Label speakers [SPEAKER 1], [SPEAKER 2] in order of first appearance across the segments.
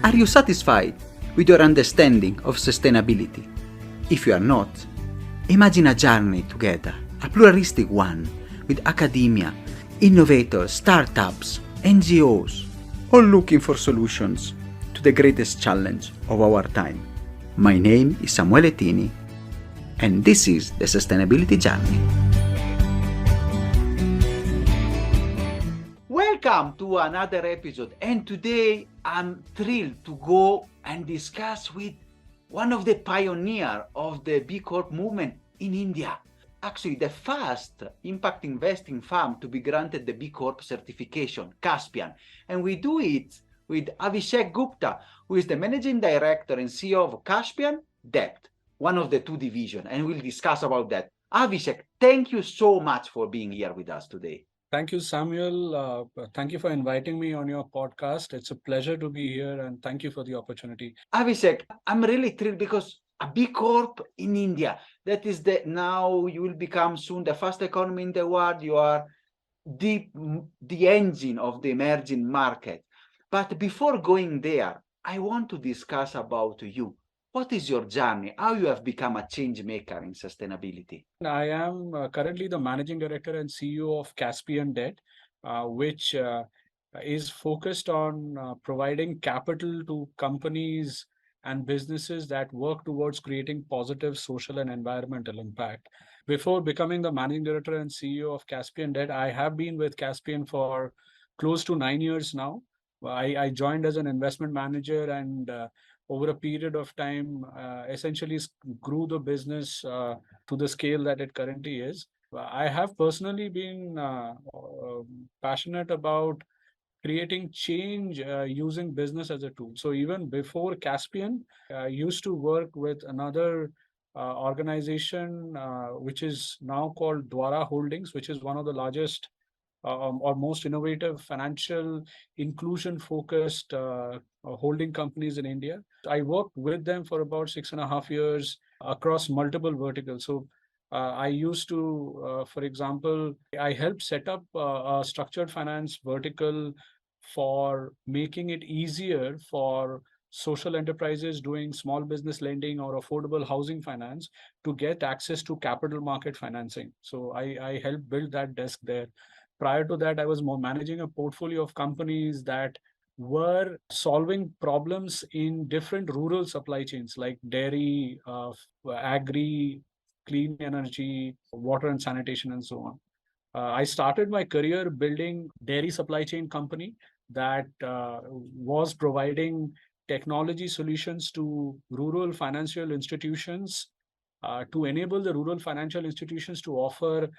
[SPEAKER 1] Are you satisfied with your understanding of sustainability? If you are not, imagine a journey together, a pluralistic one, with academia, innovators, startups, NGOs, all looking for solutions to the greatest challenge of our time. My name is Samuele Tini, and this is the Sustainability Journey. Welcome to another episode, and today I'm thrilled to go and discuss with one of the pioneers of the B Corp movement in India. Actually, the first impact investing firm to be granted the B Corp certification, Caspian. And we do it with Avishek Gupta, who is the managing director and CEO of Caspian Debt, one of the two divisions, and we'll discuss about that. Avishek, thank you so much for being here with us today.
[SPEAKER 2] Thank you, Samuel. Thank you for inviting me on your podcast. It's a pleasure to be here, and thank you for the opportunity.
[SPEAKER 1] Avishek, I'm really thrilled because a B Corp in India, that is now you will become soon the first economy in the world. You are the engine of the emerging market. But before going there, I want to discuss about you. What is your journey? How you have become a change maker in sustainability?
[SPEAKER 2] I am currently the managing director and CEO of Caspian Debt, which is focused on providing capital to companies and businesses that work towards creating positive social and environmental impact. Before becoming the managing director and CEO of Caspian Debt, I have been with Caspian for close to 9 years now. I joined as an investment manager and over a period of time, essentially grew the business to the scale that it currently is. I have personally been passionate about creating change using business as a tool. So even before Caspian, I used to work with another organization which is now called Dwara Holdings, which is one of the largest or most innovative financial inclusion focused holding companies in India. I worked with them for about 6.5 years across multiple verticals. So I used to, for example, I helped set up a structured finance vertical for making it easier for social enterprises doing small business lending or affordable housing finance to get access to capital market financing. So I helped build that desk there. Prior to that, I was more managing a portfolio of companies that were solving problems in different rural supply chains like dairy, agri, clean energy, water and sanitation, and so on. I started my career building dairy supply chain company that was providing technology solutions to rural financial institutions to enable the rural financial institutions to offer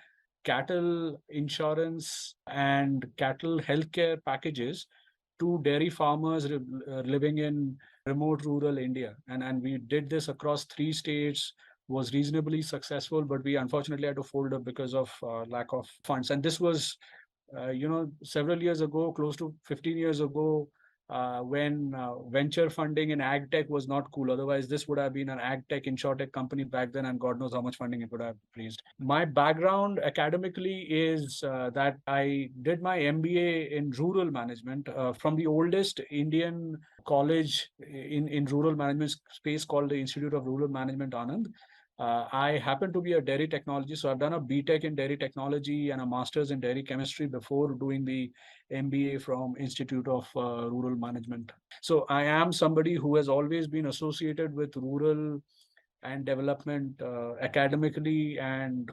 [SPEAKER 2] cattle insurance and cattle healthcare packages to dairy farmers living in remote rural India. And we did this across 3 states, was reasonably successful, but we unfortunately had to fold up because of lack of funds. And this was, several years ago, close to 15 years ago, when venture funding in ag tech was not cool. Otherwise, this would have been an ag tech, insurtech company back then, and God knows how much funding it would have raised. My background academically is that I did my MBA in rural management from the oldest Indian college in rural management space called the Institute of Rural Management, Anand. I happen to be a dairy technology, so I've done a BTech in dairy technology and a master's in dairy chemistry before doing the MBA from Institute of Rural Management. So I am somebody who has always been associated with rural and development academically and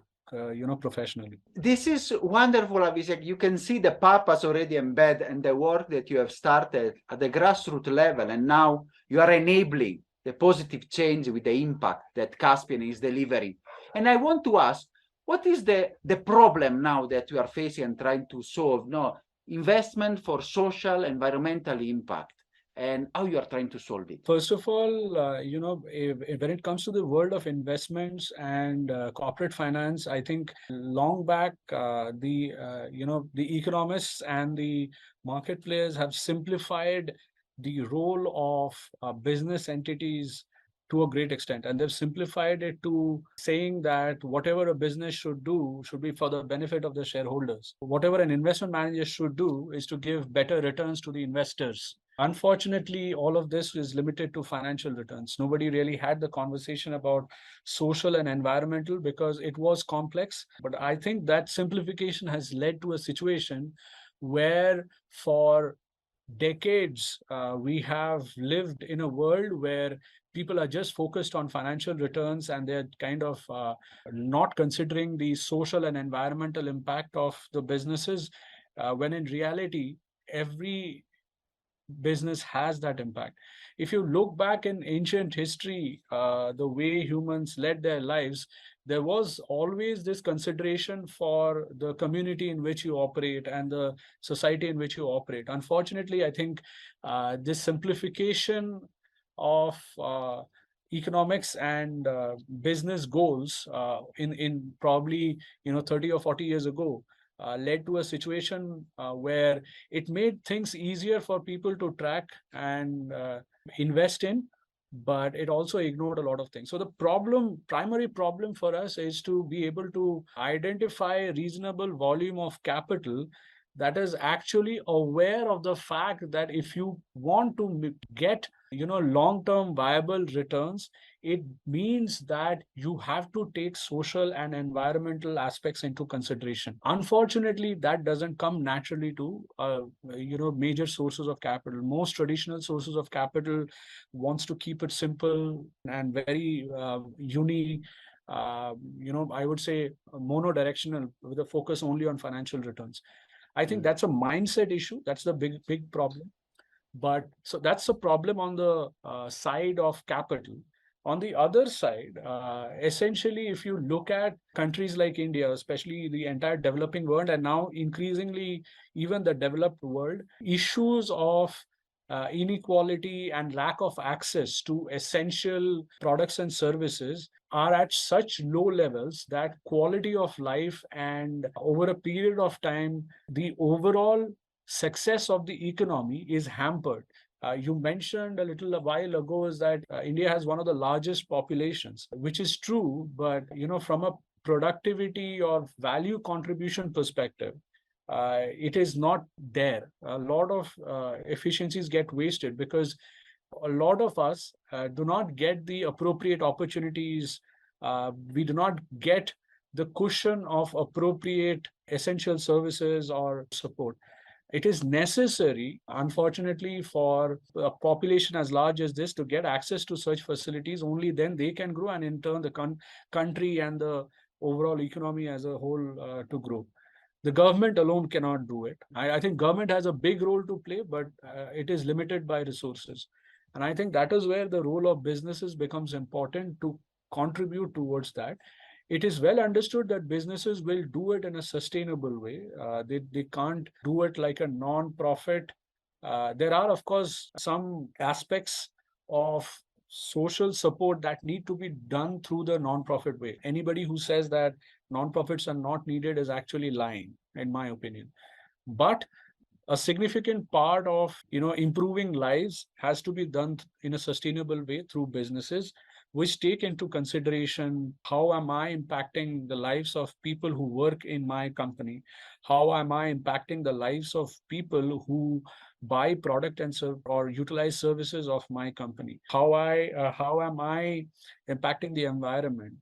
[SPEAKER 2] professionally.
[SPEAKER 1] This is wonderful, Abhishek. You can see the purpose already embedded in the work that you have started at the grassroots level, and now you are enabling the positive change with the impact that Caspian is delivering. And I want to ask, what is the problem now that you are facing and trying to solve? No, investment for social, environmental impact, and how you are trying to solve it?
[SPEAKER 2] First of all, when it comes to the world of investments and corporate finance, I think long back, the economists and the market players have simplified the role of business entities to a great extent. And they've simplified it to saying that whatever a business should do should be for the benefit of the shareholders. Whatever an investment manager should do is to give better returns to the investors. Unfortunately, all of this is limited to financial returns. Nobody really had the conversation about social and environmental because it was complex. But I think that simplification has led to a situation where, for decades, we have lived in a world where people are just focused on financial returns and they're kind of not considering the social and environmental impact of the businesses, when in reality, every business has that impact. If you look back in ancient history, the way humans led their lives, there was always this consideration for the community in which you operate and the society in which you operate. Unfortunately, I think this simplification of economics and business goals in probably 30 or 40 years ago led to a situation where it made things easier for people to track and invest in, but it also ignored a lot of things. So the primary problem for us is to be able to identify a reasonable volume of capital that is actually aware of the fact that if you want to get long-term viable returns, it means that you have to take social and environmental aspects into consideration. Unfortunately, that doesn't come naturally to major sources of capital. Most traditional sources of capital wants to keep it simple and very I would say monodirectional, with a focus only on financial returns. I think that's a mindset issue. That's the big problem. But so that's a problem on the side of capital. On the other side, essentially, if you look at countries like India, especially the entire developing world, and now increasingly even the developed world, issues of inequality and lack of access to essential products and services are at such low levels that quality of life and over a period of time, the overall success of the economy is hampered. You mentioned a little while ago is that India has one of the largest populations, which is true, but from a productivity or value contribution perspective, it is not there. A lot of efficiencies get wasted because a lot of us do not get the appropriate opportunities. We do not get the cushion of appropriate essential services or support. It is necessary, unfortunately, for a population as large as this to get access to such facilities. Only then they can grow, and in turn, the country and the overall economy as a whole to grow. The government alone cannot do it. I think government has a big role to play, but it is limited by resources. And I think that is where the role of businesses becomes important to contribute towards that. It is well understood that businesses will do it in a sustainable way. They can't do it like a non-profit. There are, of course, some aspects of social support that need to be done through the non-profit way. Anybody who says that non-profits are not needed is actually lying, in my opinion. But a significant part of improving lives has to be done in a sustainable way through businesses, which take into consideration how am I impacting the lives of people who work in my company, how am I impacting the lives of people who buy product and serve or utilize services of my company, how am I impacting the environment.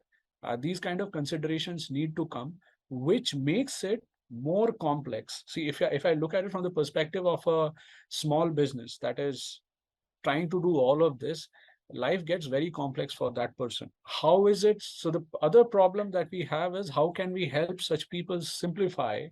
[SPEAKER 2] These kind of considerations need to come, which makes it more complex. See, if I look at it from the perspective of a small business that is trying to do all of this, life gets very complex for that person. How is it? So the other problem that we have is how can we help such people simplify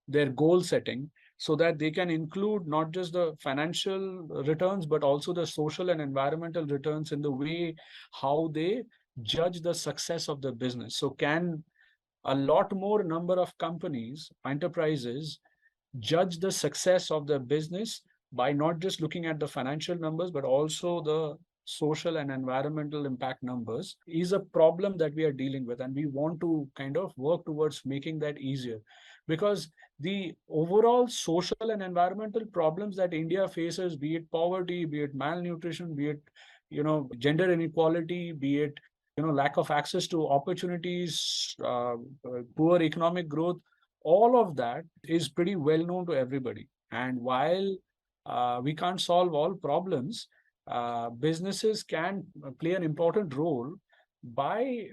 [SPEAKER 2] their goal setting so that they can include not just the financial returns, but also the social and environmental returns in the way how they judge the success of the business. So can a lot more number of companies, enterprises, judge the success of the business by not just looking at the financial numbers, but also the social and environmental impact numbers, is a problem that we are dealing with. And we want to kind of work towards making that easier, because the overall social and environmental problems that India faces, be it poverty, be it malnutrition, be it gender inequality, be it lack of access to opportunities, poor economic growth, all of that is pretty well known to everybody. And while we can't solve all problems. Businesses can play an important role by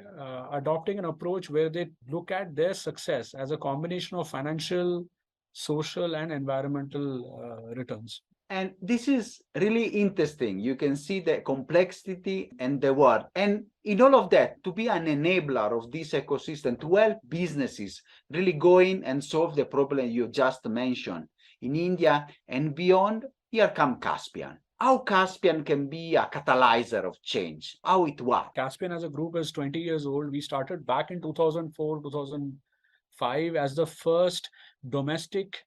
[SPEAKER 2] adopting an approach where they look at their success as a combination of financial, social, and environmental returns.
[SPEAKER 1] And this is really interesting. You can see the complexity and the work. And in all of that, to be an enabler of this ecosystem, to help businesses really go in and solve the problem you just mentioned in India and beyond, here come Caspian. How Caspian can be a catalyzer of change, how it works.
[SPEAKER 2] Caspian as a group is 20 years old. We started back in 2004, 2005 as the first domestic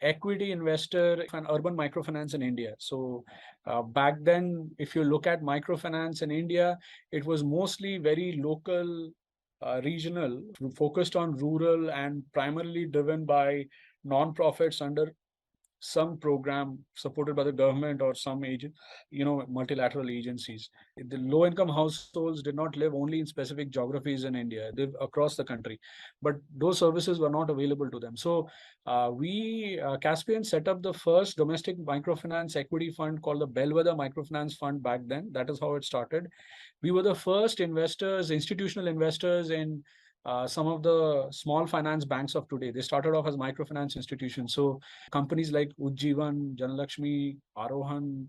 [SPEAKER 2] equity investor in urban microfinance in India. So back then, if you look at microfinance in India, it was mostly very local, regional, focused on rural and primarily driven by non-profits under some program supported by the government or some agent, multilateral agencies. The low income households did not live only in specific geographies in India, they live across the country, but those services were not available to them. So Caspian set up the first domestic microfinance equity fund called the Bellwether Microfinance Fund back then. That is how it started. We were the first investors, institutional investors in some of the small finance banks of today. They started off as microfinance institutions. So companies like Ujjivan, Janalakshmi, Arohan,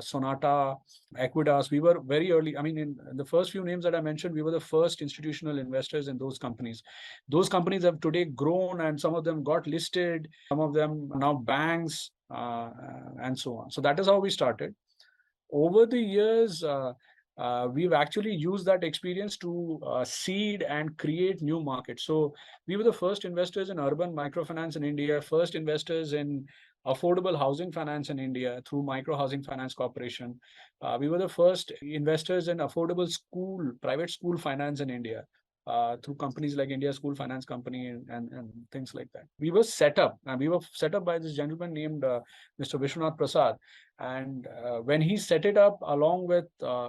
[SPEAKER 2] Sonata, Equitas, we were very early. I mean, in the first few names that I mentioned, we were the first institutional investors in those companies. Those companies have today grown and some of them got listed, some of them are now banks, and so on. So that is how we started. Over the years, we've actually used that experience to seed and create new markets. So we were the first investors in urban microfinance in India, first investors in affordable housing finance in India through Micro Housing Finance Corporation. We were the first investors in affordable private school finance in India. Through companies like India School Finance Company and things like that. We were set up by this gentleman named Mr. Vishwanath Prasad. And when he set it up along with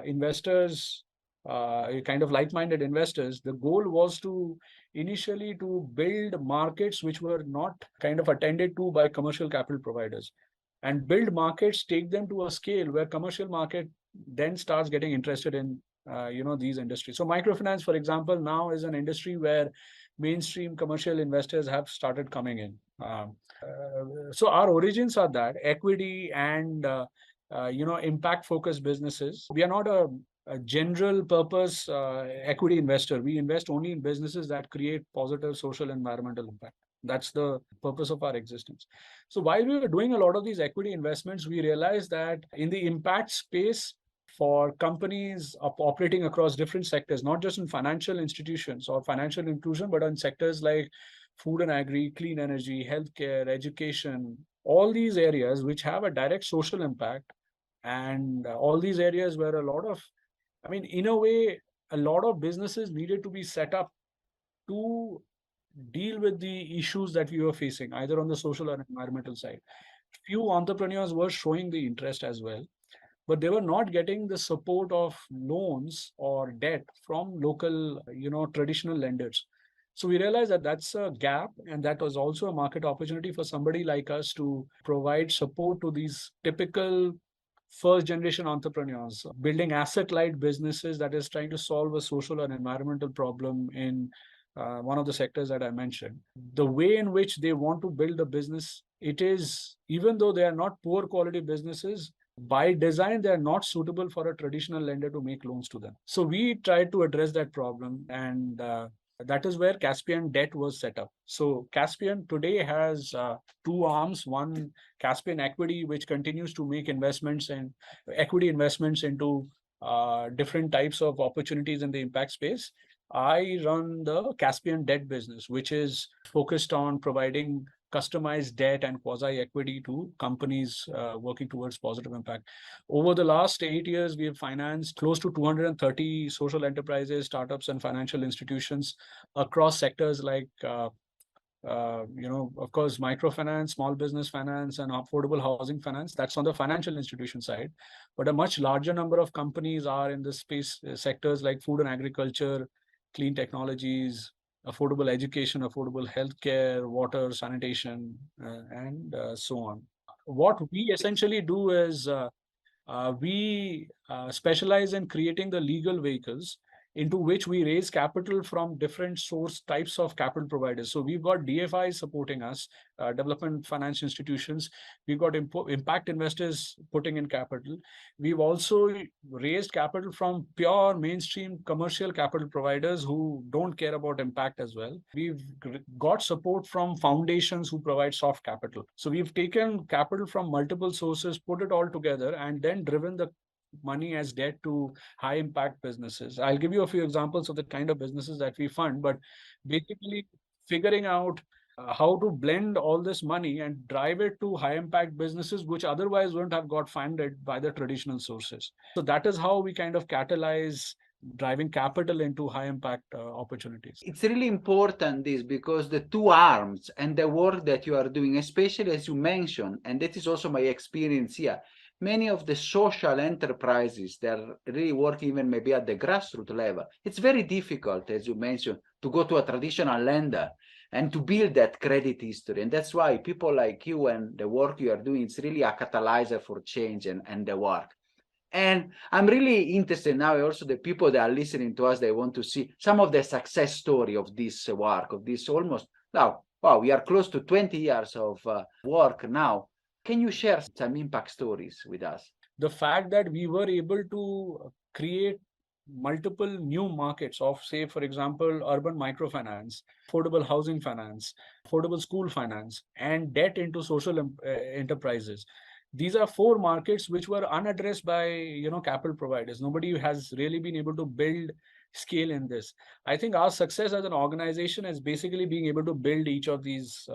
[SPEAKER 2] investors, kind of like-minded investors, the goal was to initially to build markets which were not kind of attended to by commercial capital providers, and build markets, take them to a scale where commercial market then starts getting interested in these industries. So microfinance, for example, now is an industry where mainstream commercial investors have started coming in. So our origins are that equity and impact focused businesses. We are not a general purpose equity investor. We invest only in businesses that create positive social and environmental impact. That's the purpose of our existence. So while we were doing a lot of these equity investments, we realized that in the impact space, for companies operating across different sectors, not just in financial institutions or financial inclusion, but on sectors like food and agri, clean energy, healthcare, education, all these areas which have a direct social impact, and all these areas where in a way, a lot of businesses needed to be set up to deal with the issues that we were facing, either on the social or environmental side. Few entrepreneurs were showing the interest as well, but they were not getting the support of loans or debt from local, traditional lenders. So we realized that that's a gap, and that was also a market opportunity for somebody like us to provide support to these typical first generation entrepreneurs building asset light businesses that is trying to solve a social or environmental problem in one of the sectors that I mentioned. The way in which they want to build a business, it is, even though they are not poor quality businesses, by design, they are not suitable for a traditional lender to make loans to them. So we tried to address that problem, and that is where Caspian Debt was set up. So Caspian today has two arms. One, Caspian Equity, which continues to make investments and equity investments into different types of opportunities in the impact space. I run the Caspian Debt business, which is focused on providing customized debt and quasi-equity to companies working towards positive impact. Over the last 8 years, we have financed close to 230 social enterprises, startups, and financial institutions across sectors like, of course, microfinance, small business finance, and affordable housing finance. That's on the financial institution side. But a much larger number of companies are in this space, sectors like food and agriculture, clean technologies, affordable education, affordable healthcare, water, sanitation, and so on. what we essentially do is we specialize in creating the legal vehicles into which we raise capital from different source types of capital providers. So we've got DFIs supporting us, development finance institutions. We've got impact investors putting in capital. We've also raised capital from pure mainstream commercial capital providers who don't care about impact as well. We've got support from foundations who provide soft capital. So we've taken capital from multiple sources, put it all together, and then driven the money as debt to high impact businesses. I'll give you a few examples of the kind of businesses that we fund, but basically figuring out how to blend all this money and drive it to high impact businesses which otherwise wouldn't have got funded by the traditional sources. So that is how we kind of catalyze driving capital into high impact opportunities.
[SPEAKER 1] It's really important this, because the two arms and the work that you are doing, especially as you mentioned, and that is also my experience here, many of the social enterprises that are really working even maybe at the grassroots level, it's very difficult, as you mentioned, to go to a traditional lender and to build that credit history. And that's why people like you and the work you are doing, it's really a catalyzer for change and the work. And I'm really interested now also the people that are listening to us, they want to see some of the success story of this work, of this almost, now, wow, we are close to 20 years of work now. Can you share some impact stories with us?
[SPEAKER 2] The fact that we were able to create multiple new markets of, say, for example, urban microfinance, affordable housing finance, affordable school finance, and debt into social enterprises. These are four markets which were unaddressed by capital providers. Nobody has really been able to build scale in this. I think our success as an organization is basically being able to build each of these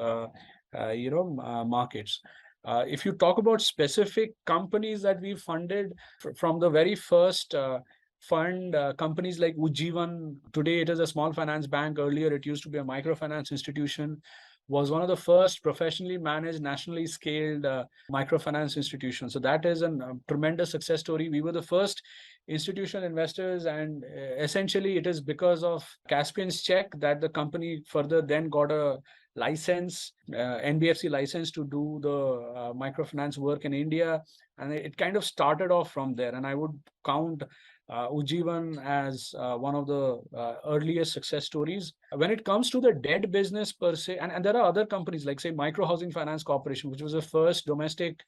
[SPEAKER 2] markets. If you talk about specific companies that we funded from the very first fund, companies like Ujjivan, today it is a small finance bank. Earlier it used to be a microfinance institution, was one of the first professionally managed, nationally scaled microfinance institutions. So that is a tremendous success story. We were the first institutional investors, and essentially it is because of Caspian's check that the company further then got a license, NBFC license, to do the microfinance work in India. And it kind of started off from there. And I would count Ujjivan as one of the earliest success stories. When it comes to the debt business per se, and there are other companies like, say, Micro Housing Finance Corporation, which was the first domestic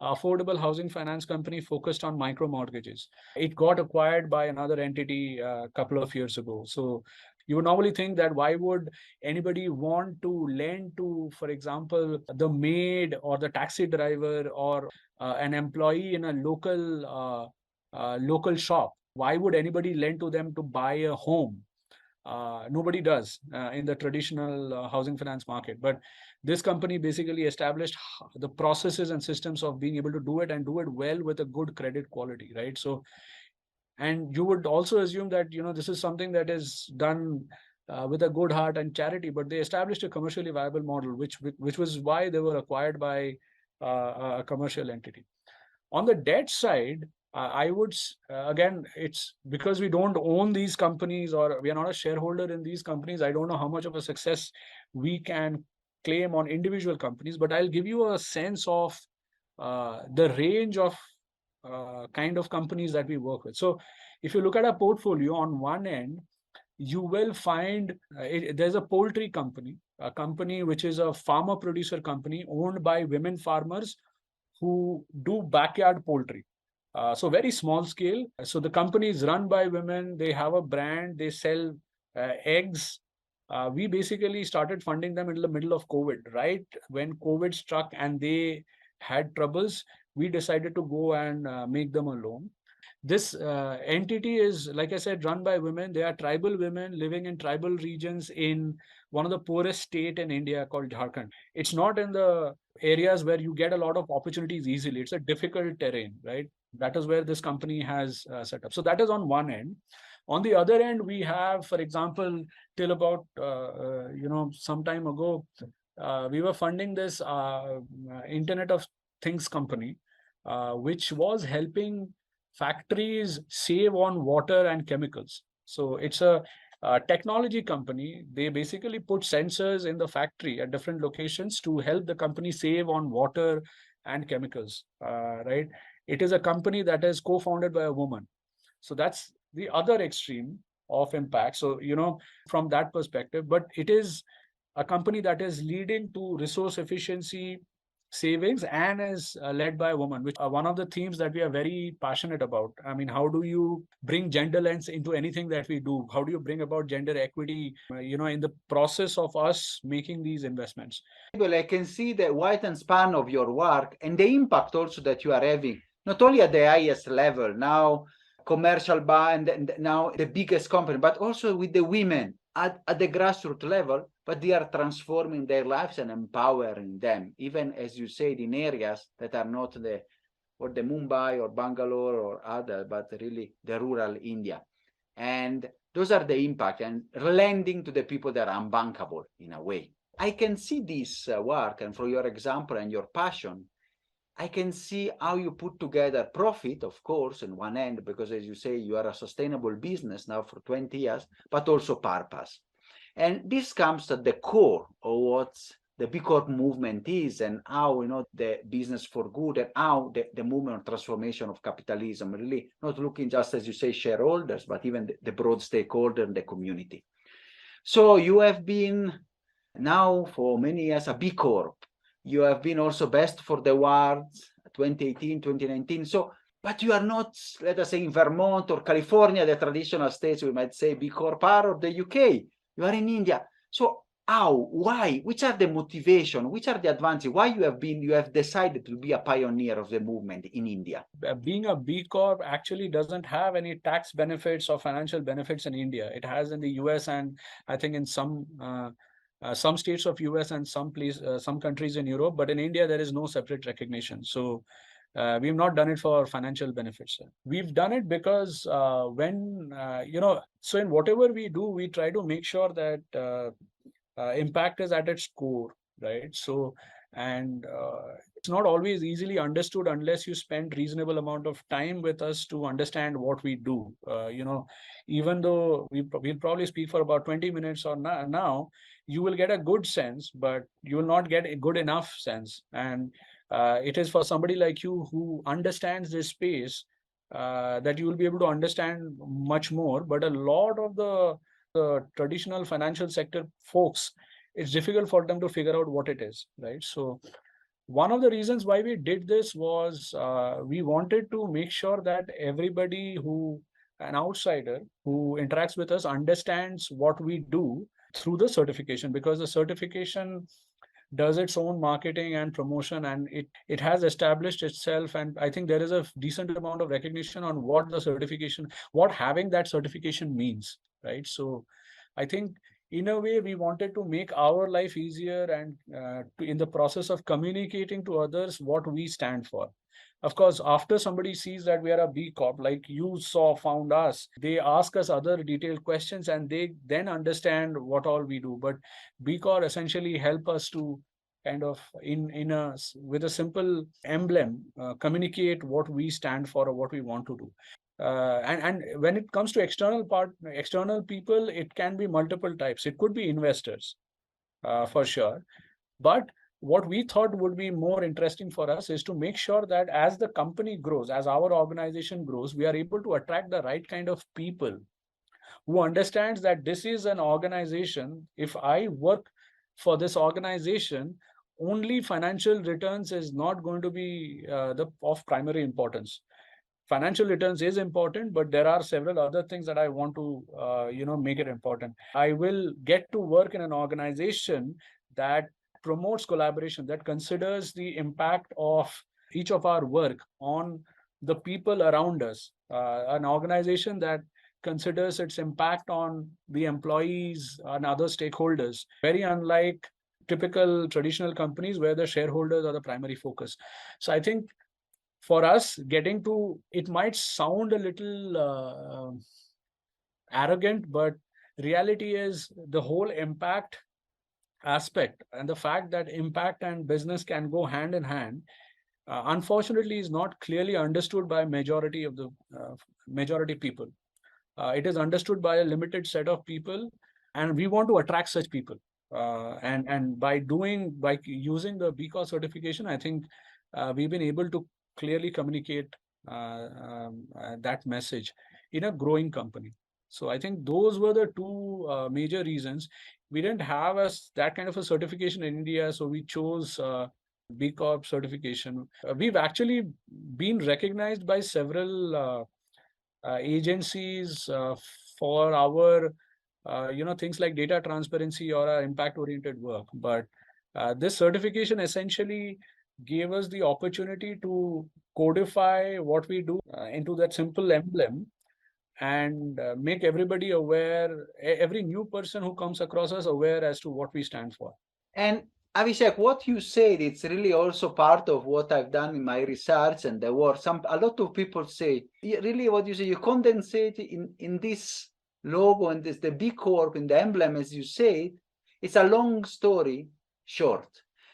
[SPEAKER 2] affordable housing finance company focused on micro mortgages. It got acquired by another entity a couple of years ago. So you would normally think that why would anybody want to lend to, for example, the maid or the taxi driver or an employee in a local shop? Why would anybody lend to them to buy a home? Nobody does in the traditional housing finance market. But this company basically established the processes and systems of being able to do it and do it well with a good credit quality, right? So, and you would also assume that this is something that is done with a good heart and charity, but they established a commercially viable model, which was why they were acquired by a commercial entity. On the debt side, I would, again, it's because we don't own these companies or we are not a shareholder in these companies. I don't know how much of a success we can claim on individual companies, but I'll give you a sense of the range of kind of companies that we work with. So if you look at our portfolio, on one end, you will find there's a poultry company, a company which is a farmer producer company owned by women farmers who do backyard poultry. So very small scale. So the company is run by women. They have a brand. They sell eggs. We basically started funding them in the middle of COVID, right? When COVID struck and they had troubles, we decided to go and make them a loan. This entity is, like I said, run by women. They are tribal women living in tribal regions in one of the poorest state in India called Jharkhand. It's not in the areas where you get a lot of opportunities easily. It's a difficult terrain, right? That is where this company has set up. So that is on one end. On the other end, we have, for example, till about some time ago, we were funding this Internet of Things company, which was helping factories save on water and chemicals. So it's a technology company. They basically put sensors in the factory at different locations to help the company save on water and chemicals, right? It is a company that is co-founded by a woman. So that's the other extreme of impact. So, from that perspective, but it is a company that is leading to resource efficiency savings and is led by a woman, which are one of the themes that we are very passionate about. I mean, how do you bring gender lens into anything that we do? How do you bring about gender equity, in the process of us making these investments?
[SPEAKER 1] Well, I can see the width and span of your work and the impact also that you are having, not only at the highest level, now commercial band and now the biggest company, but also with the women at the grassroots level, but they are transforming their lives and empowering them, even as you said, in areas that are not the Mumbai or Bangalore or other, but really the rural India. And those are the impact and lending to the people that are unbankable in a way. I can see this work, and from your example and your passion, I can see how you put together profit, of course, on one end, because as you say, you are a sustainable business now for 20 years, but also purpose. And this comes at the core of what the B Corp movement is and how, the business for good and how the movement of transformation of capitalism, really not looking just, as you say, shareholders, but even the broad stakeholder and the community. So you have been now for many years a B Corp. You have been also best for the awards 2018, 2019. So, but you are not, let us say, in Vermont or California, the traditional states, we might say B Corp are, or the UK. You are in India. So how, why, which are the motivation, which are the advantages, why you have decided to be a pioneer of the movement in India?
[SPEAKER 2] Being a B Corp actually doesn't have any tax benefits or financial benefits in India. It has in the US, and I think in some states of US and some countries in Europe, but in India there is no separate recognition. So we've not done it for financial benefits. We've done it because so in whatever we do, we try to make sure that impact is at its core, right? So, and it's not always easily understood unless you spend reasonable amount of time with us to understand what we do. Even though we'll probably speak for about 20 minutes or now, you will get a good sense, but you will not get a good enough sense. And it is for somebody like you who understands this space that you will be able to understand much more. But a lot of the traditional financial sector folks, it's difficult for them to figure out what it is, right? So one of the reasons why we did this was we wanted to make sure that everybody an outsider who interacts with us understands what we do through the certification, because the certification does its own marketing and promotion, and it has established itself. And I think there is a decent amount of recognition on what having that certification means, right? So I think in a way we wanted to make our life easier, and in the process of communicating to others what we stand for. Of course, after somebody sees that we are a B Corp, like you found us, they ask us other detailed questions and they then understand what all we do. But B Corp essentially help us to kind of with a simple emblem communicate what we stand for or what we want to do. And when it comes to external people, it can be multiple types. It could be investors, for sure. But what we thought would be more interesting for us is to make sure that as the company grows, as our organization grows, we are able to attract the right kind of people who understands that this is an organization. If I work for this organization, only financial returns is not going to be of primary importance. Financial returns is important, but there are several other things that I want to make it important. I will get to work in an organization that promotes collaboration, that considers the impact of each of our work on the people around us, an organization that considers its impact on the employees and other stakeholders, very unlike typical traditional companies where the shareholders are the primary focus. So I think for us, getting to it might sound a little arrogant, but reality is the whole impact aspect and the fact that impact and business can go hand in hand, unfortunately, is not clearly understood by majority people. It is understood by a limited set of people, and we want to attract such people. And by using the B Corp certification, I think we've been able to clearly communicate that message in a growing company. So I think those were the two major reasons. We didn't have that kind of a certification in India, so we chose B Corp certification. We've actually been recognized by several agencies for our things like data transparency or our impact oriented work. But this certification essentially gave us the opportunity to codify what we do into that simple emblem, and make everybody aware, every new person who comes across us, aware as to what we stand for.
[SPEAKER 1] And Avishek, what you said, it's really also part of what I've done in my research and the work. A lot of people say, really what you say, you condensate in this logo and this, the B Corp in the emblem, as you say, it's a long story short.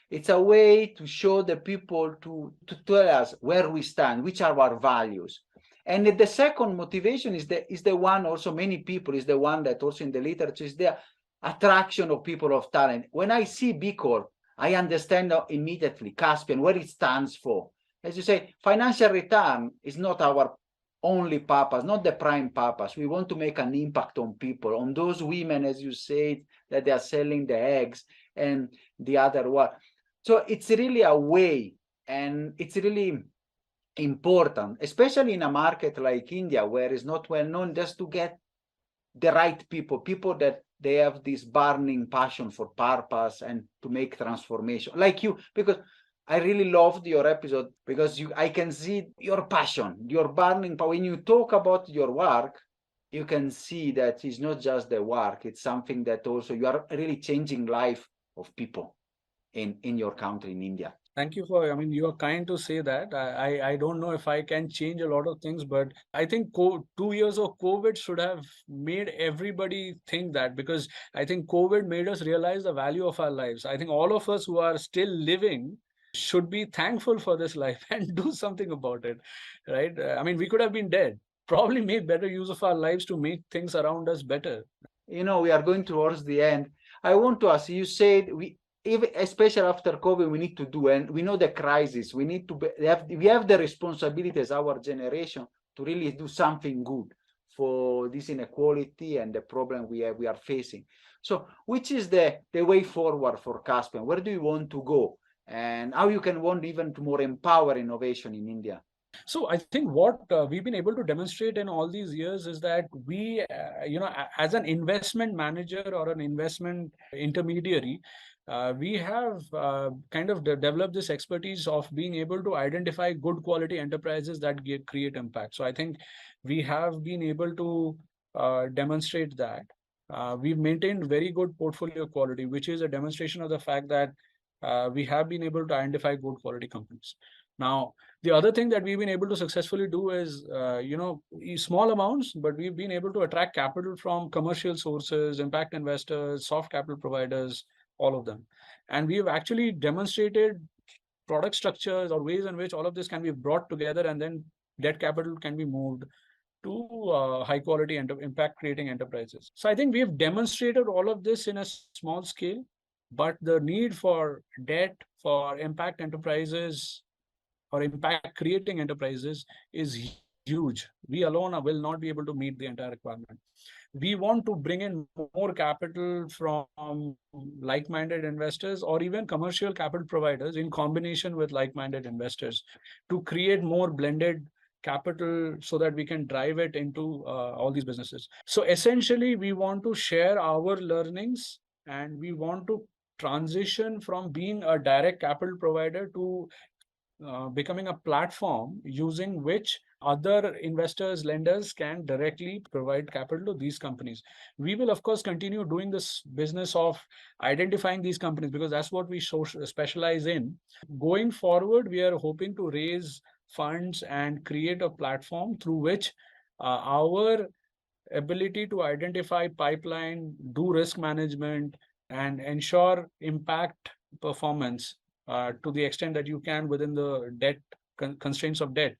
[SPEAKER 1] It's a way to show the people to tell us where we stand, which are our values. And the second motivation is the one also many people, is the one that also in the literature is there, attraction of people of talent. When I see B Corp, I understand immediately Caspian, what it stands for. As you say, financial return is not our only purpose, not the prime purpose. We want to make an impact on people, on those women, as you said, that they are selling the eggs and the other one. So it's really a way, and it's really important, especially in a market like India, where it's not well known, just to get the right people that they have this burning passion for purpose and to make transformation, like you, because I really loved your episode, because I can see your passion, your burning power. When you talk about your work, you can see that it's not just the work, it's something that also you are really changing life of people in your country, in India.
[SPEAKER 2] Thank you for, I mean, you are kind to say that. I don't know if I can change a lot of things, but I think 2 years of COVID should have made everybody think that, because I think COVID made us realize the value of our lives. I think all of us who are still living should be thankful for this life and do something about it, right? I mean, we could have been dead, probably make better use of our lives to make things around us better.
[SPEAKER 1] We are going towards the end. I want to ask you, said especially after COVID, we need to do, and we know the crisis, we need to we have the responsibility as our generation to really do something good for this inequality and the problem we are facing. So which is the way forward for Caspian? Where do you want to go, and how you can want even to more empower innovation in India?
[SPEAKER 2] So I think what we've been able to demonstrate in all these years is that we, as an investment manager or an investment intermediary, we have kind of developed this expertise of being able to identify good quality enterprises that create impact. So I think we have been able to demonstrate that. We've maintained very good portfolio quality, which is a demonstration of the fact that we have been able to identify good quality companies. Now, the other thing that we've been able to successfully do is, small amounts, but we've been able to attract capital from commercial sources, impact investors, soft capital providers, all of them. And we have actually demonstrated product structures or ways in which all of this can be brought together, and then debt capital can be moved to high quality and impact creating enterprises. So I think we have demonstrated all of this in a small scale, but the need for debt for impact enterprises or impact creating enterprises is huge. We alone will not be able to meet the entire requirement. We want to bring in more capital from like-minded investors or even commercial capital providers in combination with like-minded investors to create more blended capital so that we can drive it into all these businesses. So essentially, we want to share our learnings, and we want to transition from being a direct capital provider to becoming a platform using which other investors, lenders can directly provide capital to these companies. We will, of course, continue doing this business of identifying these companies because that's what we specialize in. Going forward, we are hoping to raise funds and create a platform through which our ability to identify pipeline, do risk management, and ensure impact performance to the extent that you can within the debt constraints of debt.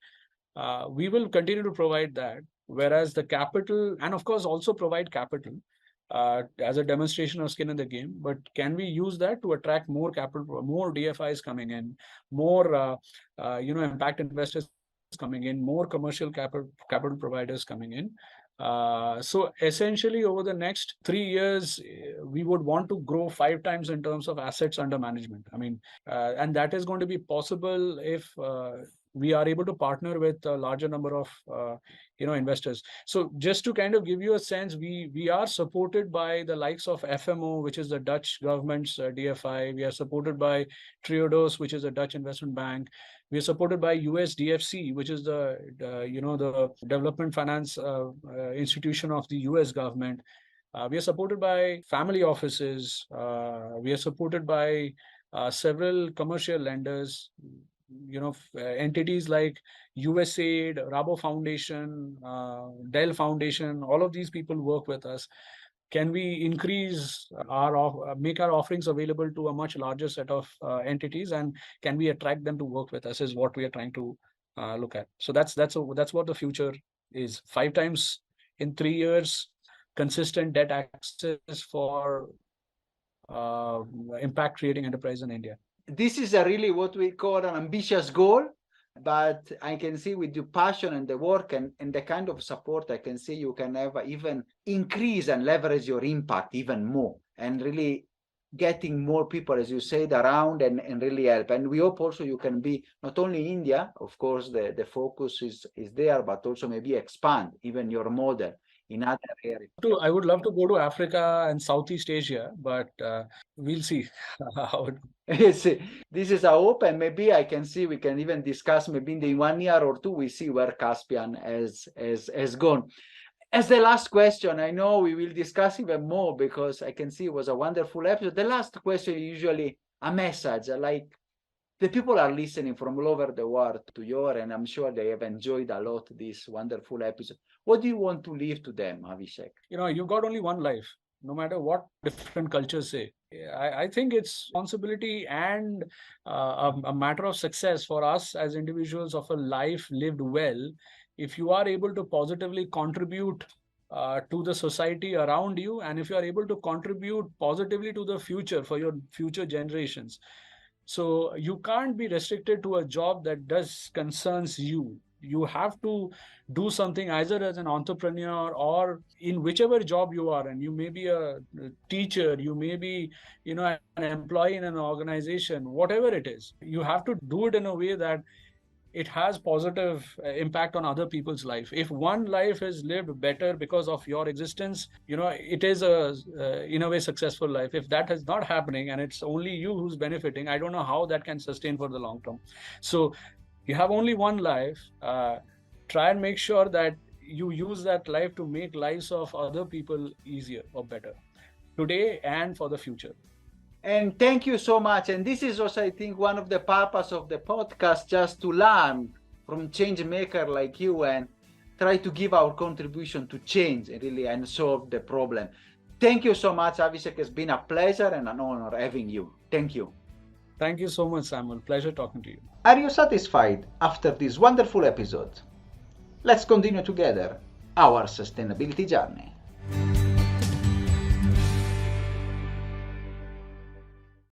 [SPEAKER 2] We will continue to provide that, whereas the capital, and of course also provide capital, as a demonstration of skin in the game. But can we use that to attract more capital, more DFIs coming in, more impact investors coming in, more commercial capital providers coming in? So essentially, over the next 3 years, we would want to grow 5 times in terms of assets under management. I mean, and that is going to be possible if we are able to partner with a larger number of investors. So just to kind of give you a sense, we are supported by the likes of FMO, which is the Dutch government's DFI. We are supported by Triodos, which is a Dutch investment bank. We are supported by USDFC, which is the development finance institution of the US government. We are supported by family offices. We are supported by several commercial lenders, entities like USAID, Rabo Foundation, Dell Foundation. All of these people work with us. Can we increase make our offerings available to a much larger set of entities, and can we attract them to work with us? Is what we are trying to look at. So that's what the future is. 5 times in 3 years, consistent debt access for impact creating enterprise in India.
[SPEAKER 1] This is really what we call an ambitious goal, but I can see with your passion and the work and the kind of support, I can see you can have even increase and leverage your impact even more, and really getting more people, as you said, around and really help. And we hope also you can be not only India, of course, the focus is there, but also maybe expand even your model in other areas.
[SPEAKER 2] I would love to go to Africa and Southeast Asia, but we'll see how it.
[SPEAKER 1] This is our hope, and maybe I can see we can even discuss maybe in the 1 year or two we see where Caspian has gone. As the last question, I know we will discuss even more because I can see it was a wonderful episode. The last question is usually a message, like the people are listening from all over the world to your, and I'm sure they have enjoyed a lot this wonderful episode. What do you want to leave to them, Avishek?
[SPEAKER 2] You've got only one life, no matter what different cultures say. I think it's responsibility and a matter of success for us as individuals of a life lived well. If you are able to positively contribute to the society around you, and if you are able to contribute positively to the future for your future generations. So you can't be restricted to a job that does concerns you. You have to do something either as an entrepreneur or in whichever job you are. And you may be a teacher, you may be, an employee in an organization, whatever it is. You have to do it in a way that it has positive impact on other people's life. If one life is lived better because of your existence, it is in a way successful life. If that is not happening and it's only you who's benefiting, I don't know how that can sustain for the long term. So you have only one life. Try and make sure that you use that life to make lives of other people easier or better today and for the future.
[SPEAKER 1] And thank you so much. And this is also, I think, one of the purpose of the podcast, just to learn from change maker like you and try to give our contribution to change really and solve the problem. Thank you so much, Avishek. It's been a pleasure and an honor having you. Thank you.
[SPEAKER 2] Thank you so much, Samuel. Pleasure talking to you.
[SPEAKER 1] Are you satisfied after this wonderful episode? Let's continue together our sustainability journey.